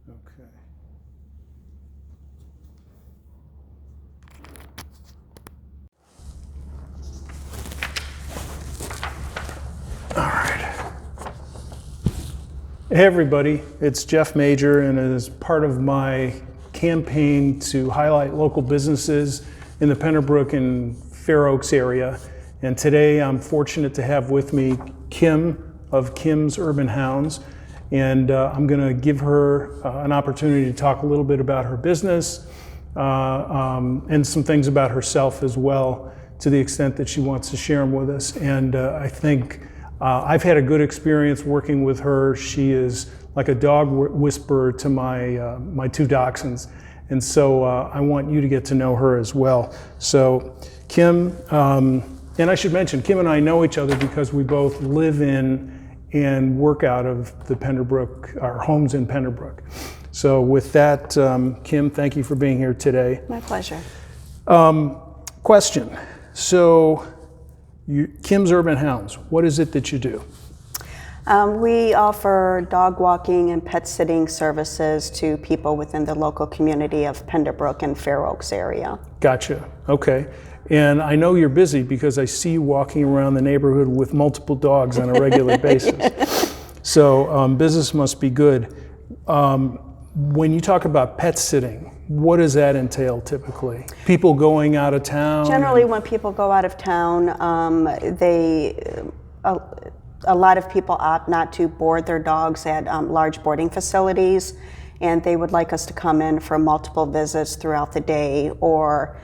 Okay. All right. Hey everybody, it's Jeff Major, and as part of my campaign to highlight local businesses in the Penderbrook and Fair Oaks area, and today I'm fortunate to have with me Kim of Kim's Urban Hounds, and I'm going to give her an opportunity to talk a little bit about her business and some things about herself as well, to the extent that she wants to share them with us. And I think I've had a good experience working with her. She is like a dog whisperer to my two dachshunds, and so I want you to get to know her as well. So Kim, and I should mention, Kim and I know each other because we both live in and work out of the Penderbrook, our homes in Penderbrook. So with that, Kim, thank you for being here today. My pleasure. Question. So Kim's Urban Hounds, what is it that you do? We offer dog walking and pet sitting services to people within the local community of Penderbrook and Fair Oaks area. Gotcha. Okay. And I know you're busy because I see you walking around the neighborhood with multiple dogs on a regular basis. So business must be good. When you talk about pet sitting, what does that entail typically? People going out of town? Generally, when people go out of town, a lot of people opt not to board their dogs at large boarding facilities, and they would like us to come in for multiple visits throughout the day, or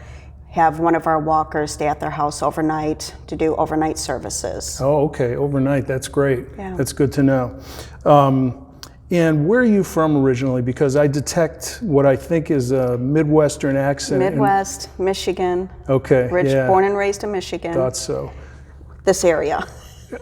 have one of our walkers stay at their house overnight to do overnight services. Oh, okay, overnight, that's great. Yeah. That's good to know. And where are you from originally? Because I detect what I think is a Midwestern accent. Midwest, Michigan. Okay, yeah. Born and raised in Michigan. Thought so. This area.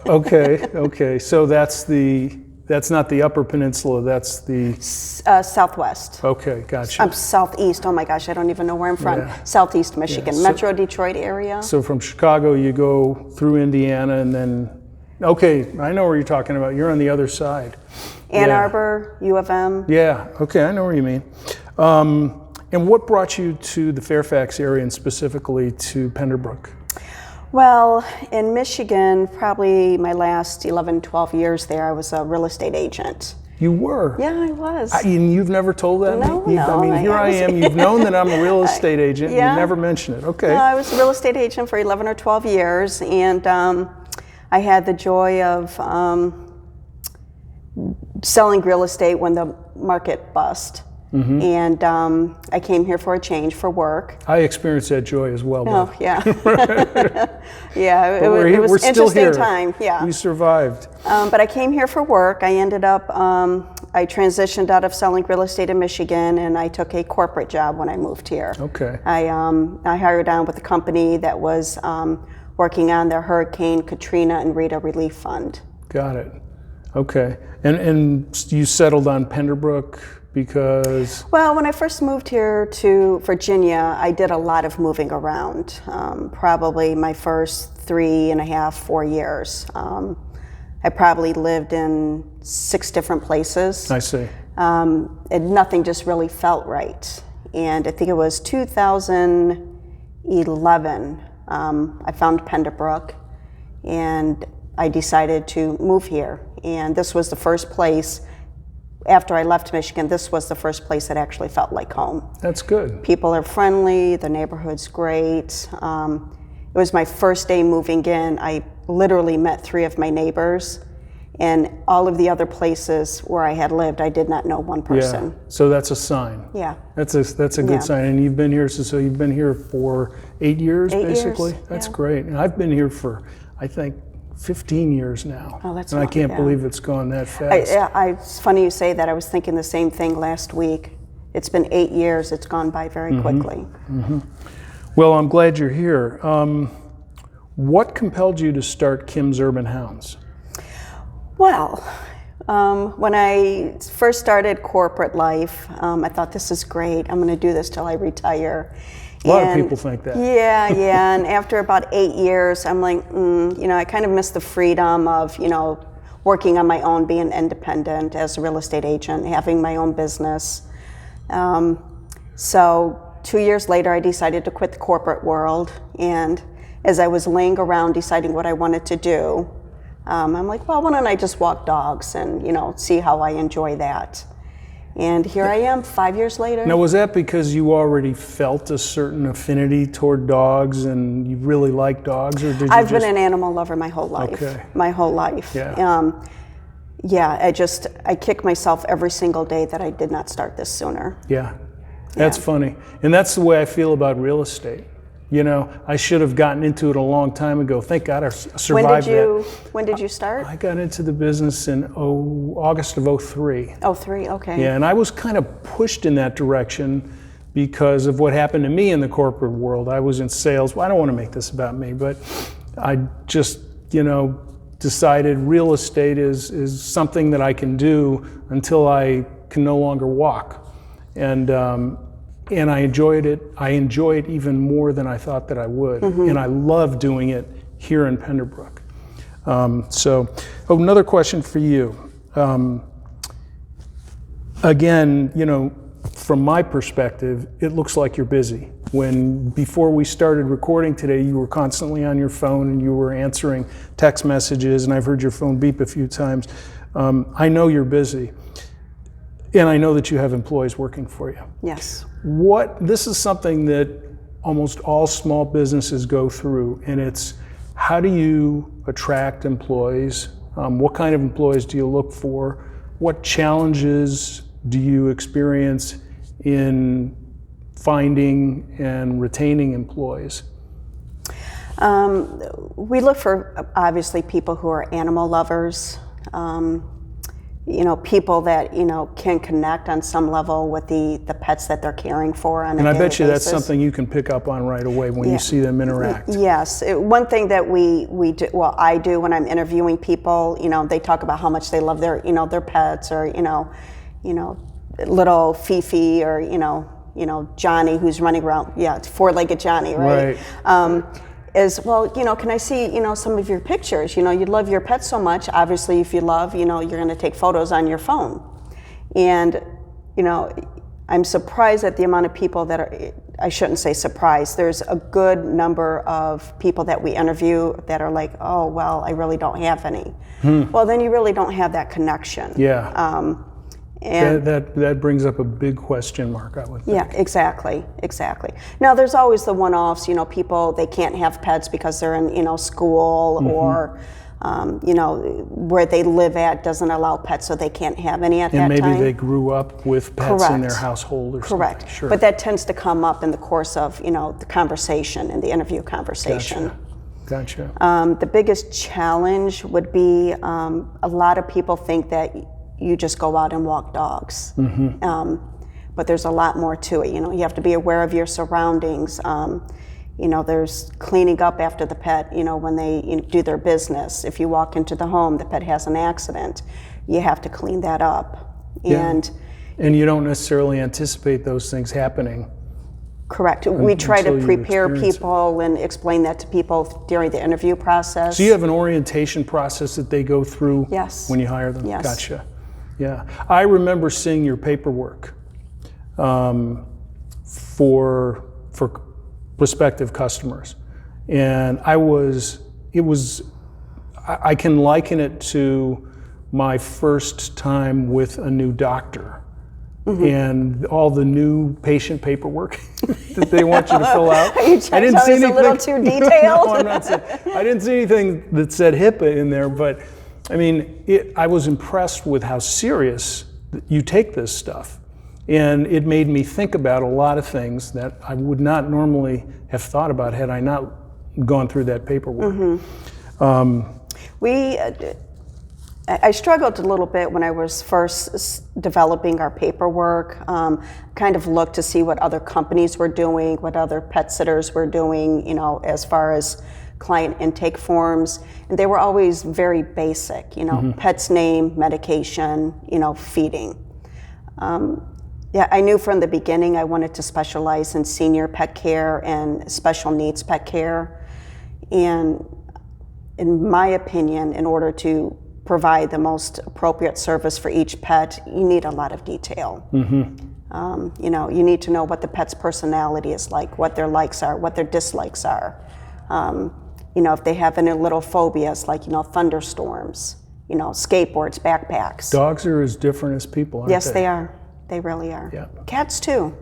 Okay. So that's not the Upper Peninsula. That's the Southwest. Okay, gotcha. Southeast. Oh my gosh, I don't even know where I'm from. Yeah. Southeast Michigan, Yeah, Metro Detroit area. So from Chicago, you go through Indiana, and then. Okay, I know where you're talking about. You're on the other side. Ann Arbor, U of M. Yeah, okay, I know where you mean. And what brought you to the Fairfax area and specifically to Penderbrook? Well, in Michigan, probably my last 11, 12 years there, I was a real estate agent. You were? Yeah, I was. And you've never told that? No, I mean, here I am. You've known that I'm a real estate agent. Yeah. You never mention it. Okay. No, I was a real estate agent for 11 or 12 years, and I had the joy of selling real estate when the market bust. Mm-hmm. And I came here for a change for work. I experienced that joy as well. Oh, yeah. Yeah, it was we're an still interesting here. time. Yeah. We survived. But I came here for work. I ended up, I transitioned out of selling real estate in Michigan, and I took a corporate job when I moved here. Okay. I hired on with a company that was working on the Hurricane Katrina and Rita Relief Fund. Got it. Okay. And you settled on Penderbrook because? Well, when I first moved here to Virginia, I did a lot of moving around. Probably my first 3.5, 4 years. I probably lived in 6 different places. I see. And nothing just really felt right. And I think it was 2011, I found Penderbrook, and I decided to move here. And this was the first place, after I left Michigan, this was the first place that actually felt like home. That's good. People are friendly, the neighborhood's great. It was my first day moving in. I literally met 3 of my neighbors, and all of the other places where I had lived, I did not know one person. Yeah. So that's a sign. Yeah. That's a good sign. And you've been here, so you've been here for 8 years, 8 basically? years, That's yeah. great. And I've been here for, I think, 15 years now. Oh, that's and I long, can't yeah. believe it's gone that fast. It's funny you say that. I was thinking the same thing last week. It's been 8 years. It's gone by very quickly. Mm-hmm. Well, I'm glad you're here. What compelled you to start Kim's Urban Hounds? Well, when I first started corporate life, I thought, this is great. I'm going to do this till I retire. A lot of people think that. Yeah. And after about 8 years, I'm like, I kind of miss the freedom of, working on my own, being independent as a real estate agent, having my own business. So 2 years later, I decided to quit the corporate world. And as I was laying around deciding what I wanted to do, I'm like, well, why don't I just walk dogs and, see how I enjoy that. And here I am 5 years later. Now, was that because you already felt a certain affinity toward dogs and you really like dogs, or did you I've been an animal lover my whole life. Okay. My whole life. Yeah. I kick myself every single day that I did not start this sooner. Yeah, that's funny. And that's the way I feel about real estate. I should have gotten into it a long time ago. Thank God I survived that. When did you start? I got into the business in August of '03. '03, okay. Yeah, and I was kind of pushed in that direction because of what happened to me in the corporate world. I was in sales. Well, I don't want to make this about me, but I just, decided real estate is something that I can do until I can no longer walk. And I enjoyed it. I enjoy it even more than I thought that I would. And I love doing it here in Penderbrook. Another question for you. Again, from my perspective, it looks like you're busy. Before we started recording today, you were constantly on your phone and you were answering text messages, and I've heard your phone beep a few times. I know you're busy. And I know that you have employees working for you. Yes. This is something that almost all small businesses go through, and it's how do you attract employees? What kind of employees do you look for? What challenges do you experience in finding and retaining employees? We look for, obviously, people who are animal lovers. People that, can connect on some level with the pets that they're caring for on a daily basis. And I bet you that's something you can pick up on right away when you see them interact. Yes. One thing that we do, I do when I'm interviewing people, they talk about how much they love their pets, or, little Fifi, or, Johnny who's running around. Yeah, it's four-legged Johnny, right? Can I see, some of your pictures? You love your pet so much. Obviously, if you love, you're going to take photos on your phone. And, I'm surprised at the amount of people that are, I shouldn't say surprised. There's a good number of people that we interview that are like, oh, well, I really don't have any. Well, then you really don't have that connection. Yeah. And that brings up a big question mark, I would think. Yeah, exactly. Now, there's always the one-offs, people, they can't have pets because they're in, school, or, where they live at doesn't allow pets, so they can't have any at that time. And maybe they grew up with pets in their household or something. Sure. But that tends to come up in the course of, the conversation, in the interview conversation. Gotcha. The biggest challenge would be a lot of people think that you just go out and walk dogs. But there's a lot more to it. You have to be aware of your surroundings. There's cleaning up after the pet, when they do their business. If you walk into the home, the pet has an accident, you have to clean that up. And you don't necessarily anticipate those things happening. Correct. We try to prepare people and explain that to people during the interview process. So you have an orientation process that they go through when you hire them? Yes. Gotcha. Yeah. I remember seeing your paperwork for prospective customers. And I can liken it to my first time with a new doctor. And all the new patient paperwork that they want you to fill out. Are you trying to tell me it's a little too detailed? No, I'm not saying. I didn't see anything that said HIPAA in there, but I mean, I was impressed with how serious you take this stuff. And it made me think about a lot of things that I would not normally have thought about had I not gone through that paperwork. I struggled a little bit when I was first developing our paperwork, kind of looked to see what other companies were doing, what other pet sitters were doing, as far as client intake forms. And they were always very basic, pet's name, medication, feeding. I knew from the beginning I wanted to specialize in senior pet care and special needs pet care. And in my opinion, in order to provide the most appropriate service for each pet, you need a lot of detail. You know, you need to know what the pet's personality is like, what their likes are, what their dislikes are. You know, if they have any little phobias, like, you know, thunderstorms, you know, skateboards, backpacks. Dogs are as different as people, aren't they? Yes, they are. They really are. Yeah. Cats too.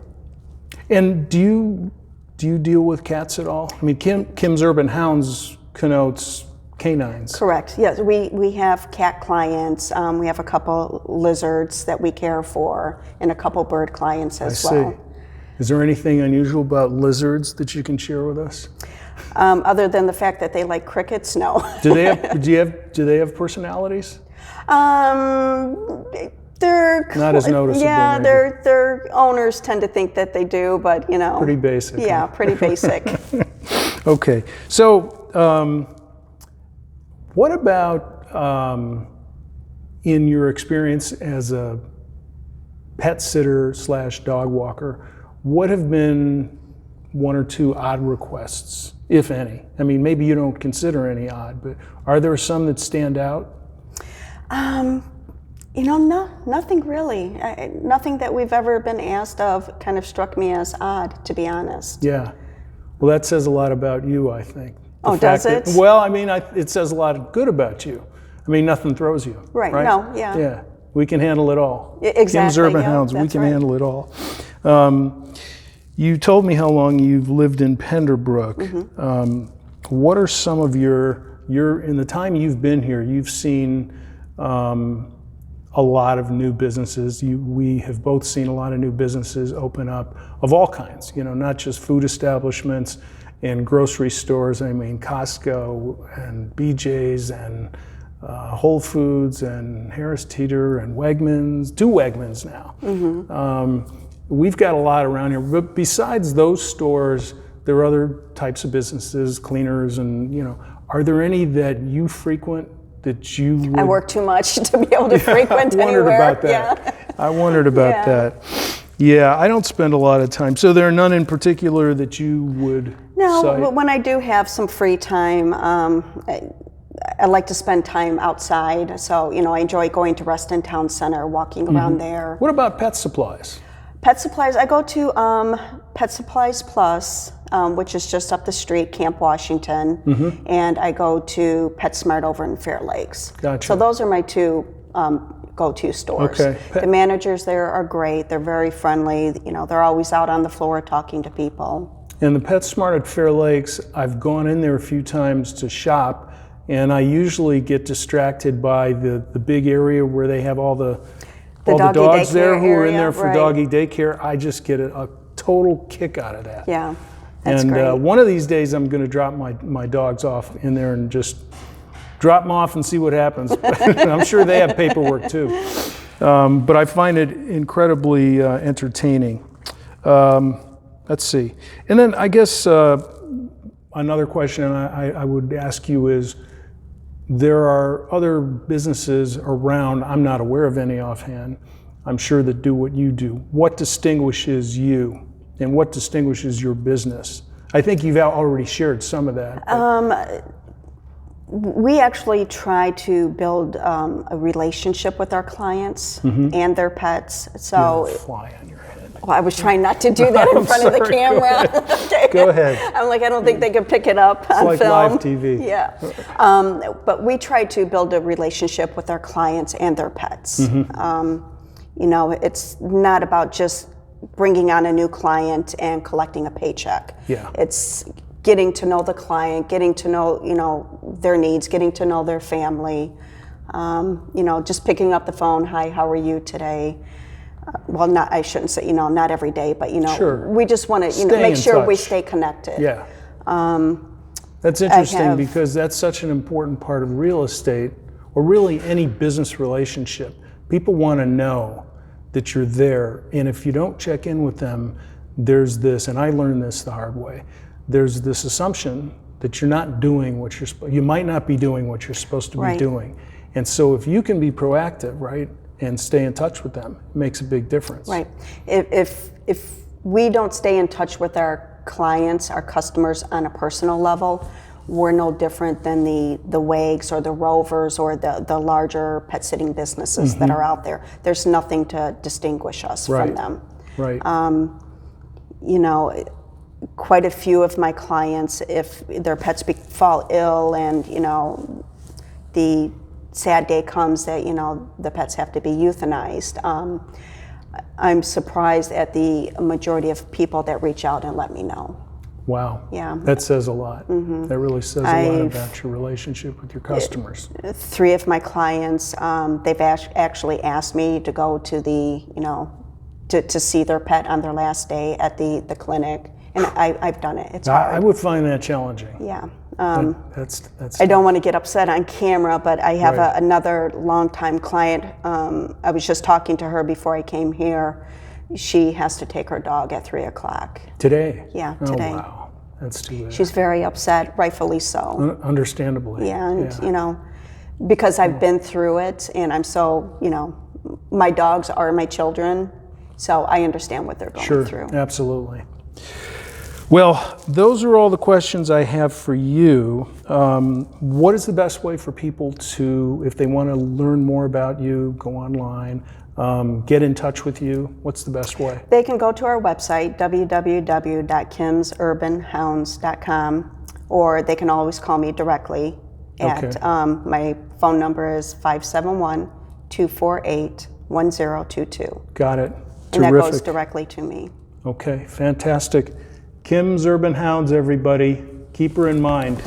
And do you deal with cats at all? I mean, Kim's Urban Hounds connotes canines. Correct. Yes, we have cat clients. We have a couple lizards that we care for, and a couple bird clients as well. Is there anything unusual about lizards that you can share with us? Other than the fact that they like crickets, no. Do they have personalities? They're not as noticeable. Yeah, maybe. their owners tend to think that they do, but you know, pretty basic. Yeah, huh? pretty basic. Okay, so what about in your experience as a pet sitter / dog walker? What have been one or two odd requests, if any? I mean, maybe you don't consider any odd, but are there some that stand out? You know, nothing really. Nothing that we've ever been asked of kind of struck me as odd, to be honest. Yeah. Well, that says a lot about you, I think. Oh, does it? Well, I mean, it says a lot good about you. I mean, nothing throws you. Right. No, yeah. Yeah. We can handle it all. Exactly. Kim's Urban yeah, Hounds, we can right. handle it all. You told me how long you've lived in Penderbrook. Mm-hmm. What are some of in the time you've been here, you've seen a lot of new businesses. We have both seen a lot of new businesses open up of all kinds, you know, not just food establishments and grocery stores. I mean, Costco and BJ's and Whole Foods and Harris Teeter and Wegmans, 2 Wegmans now. Mm-hmm. We've got a lot around here, but besides those stores, there are other types of businesses, cleaners, and, you know, are there any that you frequent that you would... I work too much to be able to frequent I wondered anywhere. about that. Yeah. I wondered about that. Yeah, I don't spend a lot of time. So there are none in particular that you would cite? But when I do have some free time, I like to spend time outside. So, you know, I enjoy going to Reston Town Center, walking around there. What about pet supplies? Pet supplies, I go to Pet Supplies Plus, which is just up the street, Camp Washington, and I go to PetSmart over in Fair Lakes. Gotcha. So those are my 2 go-to stores. Okay. The managers there are great. They're very friendly. You know, they're always out on the floor talking to people. And the PetSmart at Fair Lakes, I've gone in there a few times to shop, and I usually get distracted by the big area where they have all the dogs there who are in there for doggy daycare. I just get a total kick out of that. Yeah, that's great. And one of these days I'm going to drop my dogs off in there and just drop them off and see what happens. I'm sure they have paperwork too. But I find it incredibly entertaining. Let's see. And then I guess another question I would ask you is, there are other businesses around, I'm not aware of any offhand, I'm sure, that do what you do. What distinguishes you and what distinguishes your business? I think you've already shared some of that. We actually try to build a relationship with our clients and their pets. So, fly on your head. Well, I was trying not to do that in front of the camera. Go ahead. I'm like, I don't think they could pick it up on like film. live TV. Yeah. But we try to build a relationship with our clients and their pets. You know, it's not about just bringing on a new client and collecting a paycheck. Yeah. It's getting to know the client, getting to know, you know, their needs, getting to know their family. You know, just picking up the phone, hi, how are you today? Well, I shouldn't say, you know, not every day, but, you know, sure. We just want to, you know, make sure we stay connected. Yeah. That's interesting because that's such an important part of real estate, or really any business relationship. People want to know that you're there, and if you don't check in with them, there's this, and I learned this the hard way, there's this assumption that you're not doing what you might not be doing what you're supposed to be doing. And so if you can be proactive, right, and stay in touch with them, it makes a big difference. Right. If we don't stay in touch with our clients, our customers on a personal level, we're no different than the WAGs or the Rovers or the larger pet sitting businesses that are out there. There's nothing to distinguish us from them. Right. You know, quite a few of my clients, if their pets fall ill and, you know, the sad day comes that, you know, the pets have to be euthanized, I'm surprised at the majority of people that reach out and let me know. Wow. Yeah. That says a lot. That really says a lot about your relationship with your customers. 3 of my clients, they've actually asked me to go to the, you know, to see their pet on their last day at the clinic, and I've done it. It's hard. I would find that challenging. Yeah. That's I don't want to get upset on camera, but I have Right. another longtime client. I was just talking to her before I came here. She has to take her dog at 3 o'clock. Today? Yeah, today. Oh, wow. That's too bad. She's very upset, rightfully so. Understandably. Yeah, and you know, because I've been through it, and I'm so, you know, my dogs are my children, so I understand what they're going through. Absolutely. Well, those are all the questions I have for you. What is the best way for people to, if they want to learn more about you, go online, get in touch with you? What's the best way? They can go to our website, www.kimsurbanhounds.com, or they can always call me directly at, my phone number is 571-248-1022. Got it. And that Terrific. goes directly to me. Okay, fantastic. Kim's Urban Hounds, everybody. Keep her in mind.